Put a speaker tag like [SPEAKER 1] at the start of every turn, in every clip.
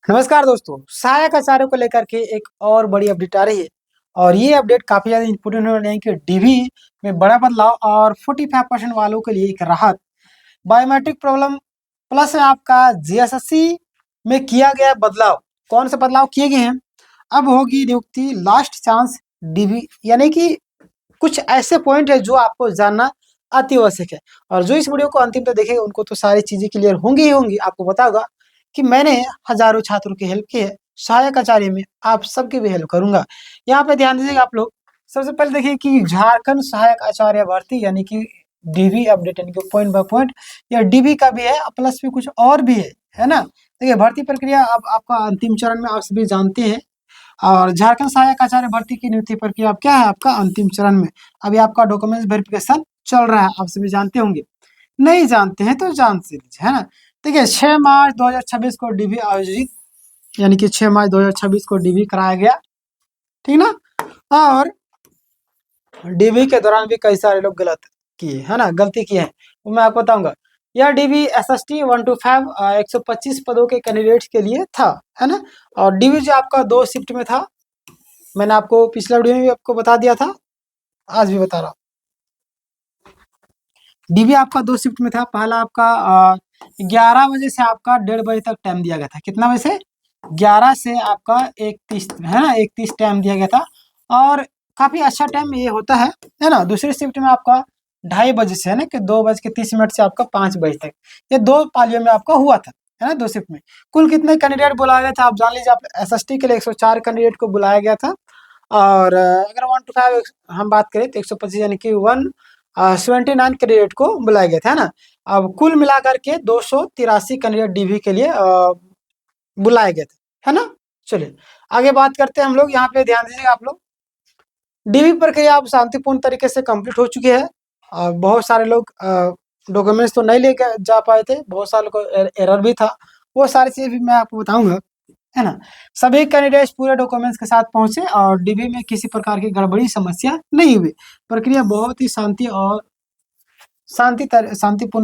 [SPEAKER 1] नमस्कार दोस्तों, सहायक आचार्यों को लेकर के एक और बड़ी अपडेट आ रही है और ये अपडेट काफ़ी ज़्यादा इम्पोर्टेंट होने वाली है कि डीवी में बड़ा बदलाव और 45% वालों के लिए एक राहत। बायोमेट्रिक प्रॉब्लम प्लस में आपका जीएसएससी में किया गया बदलाव। कौन से बदलाव किए गए हैं? अब होगी नियुक्ति लास्ट चांस डीवी, यानी कि कुछ ऐसे पॉइंट है जो आपको जानना अति आवश्यक है और जो इस वीडियो को अंतिम तक देखेगा उनको तो सारी चीज़ें क्लियर होंगी ही होंगी। आपको पता होगा कि मैंने हज़ारों छात्रों की हेल्प की है, सहायक आचार्य में आप सबकी भी हेल्प करूँगा। यहाँ पे ध्यान दीजिएगा आप लोग। सबसे पहले देखिए कि झारखंड सहायक आचार्य भर्ती यानी कि डीवी अपडेट यानी कि पॉइंट बाय पॉइंट या डीवी का भी है प्लस में कुछ और भी है ना? देखिए भर्ती प्रक्रिया अब आपका अंतिम चरण में आप सभी जानते हैं और झारखंड सहायक आचार्य भर्ती की नियुक्ति प्रक्रिया अब क्या है आपका अंतिम चरण में। अभी आपका डॉक्यूमेंट्स वेरिफिकेशन चल रहा है, आप सभी जानते होंगे। नहीं जानते हैं तो जान से लीजिए, है ना? देखिए 6 मार्च 2026 को डीवी आयोजित यानी कि 6 मार्च 2026 को डीवी कराया गया, ठीक ना? और डीवी के दौरान भी कई सारे लोग गलत किए, है ना? गलती किए हैं, वो मैं आपको बताऊँगा। यह डीवी एसएसटी 125 125 पदों के कैंडिडेट्स के लिए था, है ना? और डीवी जो आपका 2 शिफ्ट में था, मैंने आपको पिछले वीडियो में भी आपको बता दिया था, आज भी बता रहा हूँ। डीवी आपका 2 शिफ्ट में था। पहला आपका 11 बजे से आपका 1:30 बजे तक टाइम दिया गया था। कितना बजे से? 11 से आपका 31, है ना? 31 टाइम दिया गया था और काफ़ी अच्छा टाइम ये होता है ना? दूसरी शिफ्ट में आपका 2:30 बजे से, है ना, कि 2:30 से आपका 5 बजे तक। ये 2 पालियों में आपका हुआ था, है ना? 2 शिफ्ट में। कुल कितने कैंडिडेट बुलाया गया था आप जान लीजिए। आप एसएसटी के लिए 104 कैंडिडेट को बुलाया गया था और अगर 1 टू 5 हम बात करें तो 125 यानी कि 79 कैंडिडेट को बुलाया गया था, है ना? अब कुल मिलाकर के 283 कैंडिडेट डीवी के लिए बुलाए गए थे, है ना? चलिए आगे बात करते हैं हम लोग। यहाँ पे ध्यान दीजिएगा आप लोग। डीवी प्रक्रिया अब शांतिपूर्ण तरीके से कंप्लीट हो चुकी है और बहुत सारे लोग डॉक्यूमेंट्स तो नहीं लेके जा पाए थे, बहुत सारे को एरर भी था, वो सारी चीज़ें भी मैं आपको बताऊंगा, है ना? सभी कैंडिडेट्स पूरे डॉक्यूमेंट्स के साथ पहुंचे और डीवी में किसी प्रकार की गड़बड़ी समस्या नहीं हुई। प्रक्रिया बहुत ही शांतिपूर्ण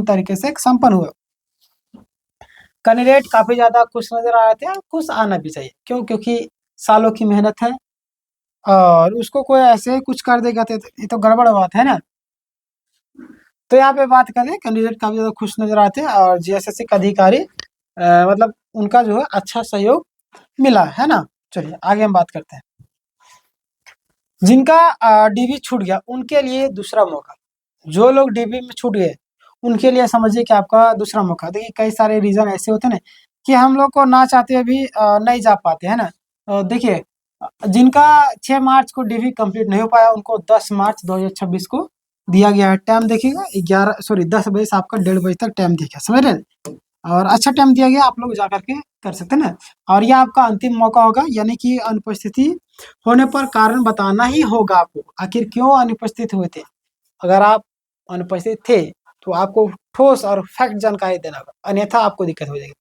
[SPEAKER 1] तरीके से संपन्न हुआ। कैंडिडेट काफी ज्यादा खुश नजर आ रहे थे और खुश आना भी चाहिए। क्यों? क्योंकि सालों की मेहनत है और उसको कोई ऐसे ही कुछ कर देगा तो ये तो गड़बड़ बात है ना। तो यहाँ पे बात करें, कैंडिडेट काफी ज्यादा खुश नजर आते हैं और जीएसएससी का अधिकारी मतलब उनका जो है अच्छा सहयोग मिला, है ना? चलिए आगे हम बात करते हैं। जिनका डीवी छूट गया उनके लिए दूसरा मौका। जो लोग डीवी में छूट गए उनके लिए समझिए कि आपका दूसरा मौका। देखिए कई सारे रीज़न ऐसे होते हैं ना कि हम लोग को ना चाहते हुए भी नहीं जा पाते, है ना? देखिए जिनका 6 मार्च को डीवी कंप्लीट नहीं हो पाया उनको 10 मार्च 2026 को दिया गया है। टाइम देखिएगा 10 बजे से आपका 1:30 बजे तक टाइम दिया गया, समझ रहे हैं? और अच्छा टाइम दिया गया, आप लोग जा कर के कर सकते हैं ना। और यह आपका अंतिम मौका होगा, यानी कि अनुपस्थिति होने पर कारण बताना ही होगा आपको। आखिर क्यों अनुपस्थित हुए थे? अगर आप अनुपस्थित थे तो आपको ठोस और फैक्ट जानकारी देना होगा, अन्यथा आपको दिक्कत हो जाएगी।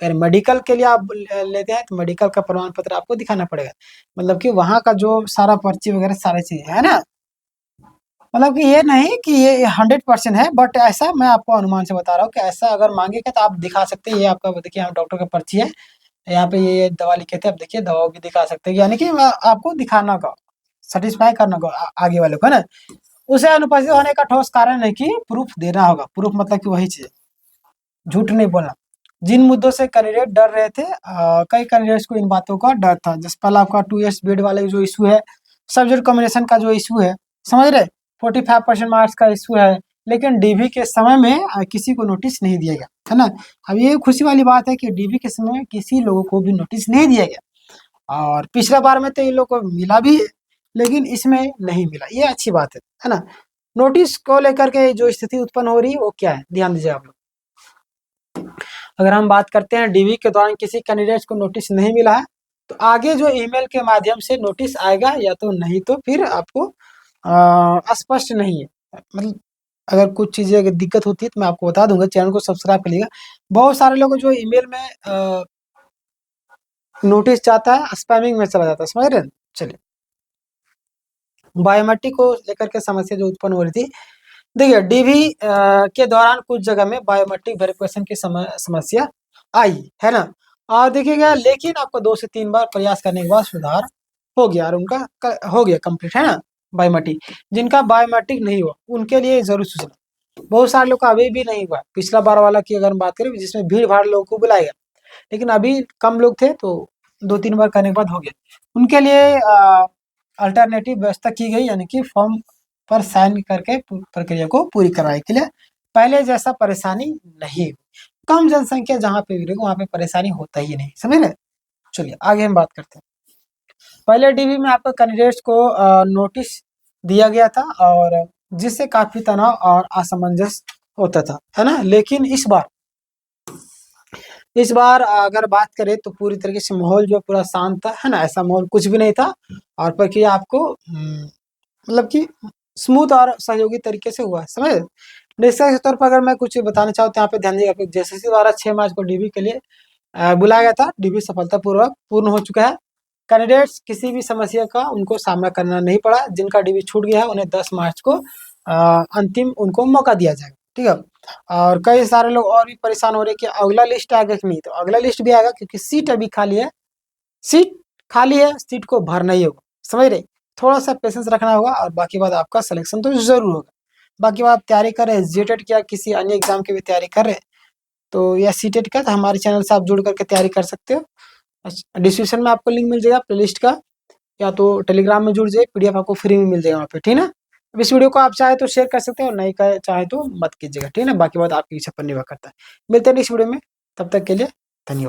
[SPEAKER 1] अगर मेडिकल के लिए आप लेते हैं तो मेडिकल का प्रमाण पत्र आपको दिखाना पड़ेगा, मतलब कि वहाँ का जो सारा पर्ची वगैरह सारी चीज़ें है ना। मतलब कि ये नहीं कि ये 100% है, बट ऐसा मैं आपको अनुमान से बता रहा हूँ कि ऐसा अगर मांगेगा तो आप दिखा सकते हैं। ये आपका देखिए यहाँ डॉक्टर का पर्ची है, यहाँ पे ये दवा लिखे थे, आप देखिए दवा भी दिखा सकते हैं, यानी कि आपको दिखाना होगा, सेटिस्फाई करना होगा आगे वाले को, है ना? उसे अनुपस्थित होने का ठोस कारण है कि प्रूफ देना होगा। प्रूफ मतलब कि वही चीज़, झूठ नहीं बोलना। जिन मुद्दों से कैंडिडेट डर रहे थे, कई कैंडिडेट्स को इन बातों का डर था। जैसे पहला आपका 2 इयर्स बीएड वाले जो इशू है, सब्जेक्ट कॉम्बिनेशन का जो इशू है, समझ रहे? 45% मार्क्स का इशू है, लेकिन डीवी के समय में किसी को नोटिस नहीं दिया गया, है ना? अब ये खुशी वाली बात है कि डीवी के समय में किसी लोगों को भी नोटिस नहीं दिया गया और पिछला बार में तो इन लोगों को मिला भी है, लेकिन इसमें नहीं मिला, ये अच्छी बात है ना? नोटिस को लेकर के जो स्थिति उत्पन्न हो रही है वो क्या है, ध्यान दीजिए आप लोग। अगर हम बात करते हैं डीवी के दौरान किसी कैंडिडेट्स को नोटिस नहीं मिला है तो आगे जो ईमेल के माध्यम से नोटिस आएगा या तो नहीं तो फिर आपको स्पष्ट नहीं है। मतलब अगर कुछ चीज़ें अगर दिक्कत होती है तो मैं आपको बता दूंगा, चैनल को सब्सक्राइब करिएगा। बहुत सारे लोग जो ईमेल में नोटिस जाता है स्पैमिंग में चला जाता है, समझ रहे हैं? चलिए बायोमेट्रिक को लेकर के समस्या जो उत्पन्न हो रही थी, देखिए डीवी के दौरान कुछ जगह में बायोमेट्रिक वेरिफिकेशन की समस्या आई, है ना? और देखिएगा, लेकिन आपको 2 से 3 बार प्रयास करने के बाद सुधार हो गया और उनका हो गया कंप्लीट, है ना, बायोमेट्रिक। जिनका बायोमेट्रिक नहीं हुआ उनके लिए जरूर सूचना। बहुत सारे लोग का अभी भी नहीं हुआ। पिछला बार वाला की अगर हम बात करें जिसमें भीड़ भाड़ लोगों को बुलाया गया, लेकिन अभी कम लोग थे तो 2-3 बार करने के बाद हो गया। उनके लिए अल्टरनेटिव व्यवस्था की गई, यानी कि फॉर्म पर साइन करके प्रक्रिया को पूरी कराने के लिए पहले जैसा परेशानी नहीं। कम जनसंख्या जहाँ पे भी रहेगी वहाँ पे परेशानी होता ही नहीं, समझ रहे। चलिए आगे हम बात करते हैं। पहले डीबी में आपको कैंडिडेट्स को नोटिस दिया गया था और जिससे काफी तनाव और असमंजस होता था, है ना। लेकिन इस बार अगर बात करें तो पूरी तरीके से माहौल जो पूरा शांत था, है ना। ऐसा माहौल कुछ भी नहीं था और प्रक्रिया आपको मतलब कि स्मूथ और सहयोगी तरीके से हुआ, समझ। निष्कर्ष के तौर पर अगर मैं कुछ बताना चाहूँ तो यहाँ पे ध्यान दीजिएगा। जेएसएससी द्वारा 6 मार्च को डीबी के लिए बुलाया गया था। डीबी सफलतापूर्वक पूर्ण हो चुका है। कैंडिडेट्स किसी भी समस्या का उनको सामना करना नहीं पड़ा। जिनका डीबी छूट गया है उन्हें 10 मार्च को अंतिम उनको मौका दिया जाएगा, ठीक है। और कई सारे लोग और भी परेशान हो रहे कि अगला लिस्ट आएगा कि नहीं, तो अगला लिस्ट भी आएगा क्योंकि सीट अभी खाली है। सीट खाली है, सीट को भरना ही होगा, समझ रहे। थोड़ा सा पेशेंस रखना होगा और बाकी बात आपका सिलेक्शन तो जरूर होगा। बाकी बात तैयारी कर रहे हैं जेटेट या किसी अन्य एग्जाम की भी तैयारी कर रहे हैं तो या सीटेट का, तो हमारे चैनल से आप जुड़ करके तैयारी कर सकते हो। डिस्क्रिप्शन में आपको लिंक मिल जाएगा प्लेलिस्ट का, या तो टेलीग्राम में जुड़ जाइए, पीडीएफ आपको फ्री में मिल जाएगा वहाँ पे, ठीक है ना। अब इस वीडियो को आप चाहे तो शेयर कर सकते हो और नहीं चाहे तो मत कीजिएगा, ठीक है ना। बाकी बात आपकी इच्छा पर निर्भर करता है। मिलते हैं नेक्स्ट वीडियो में, तब तक के लिए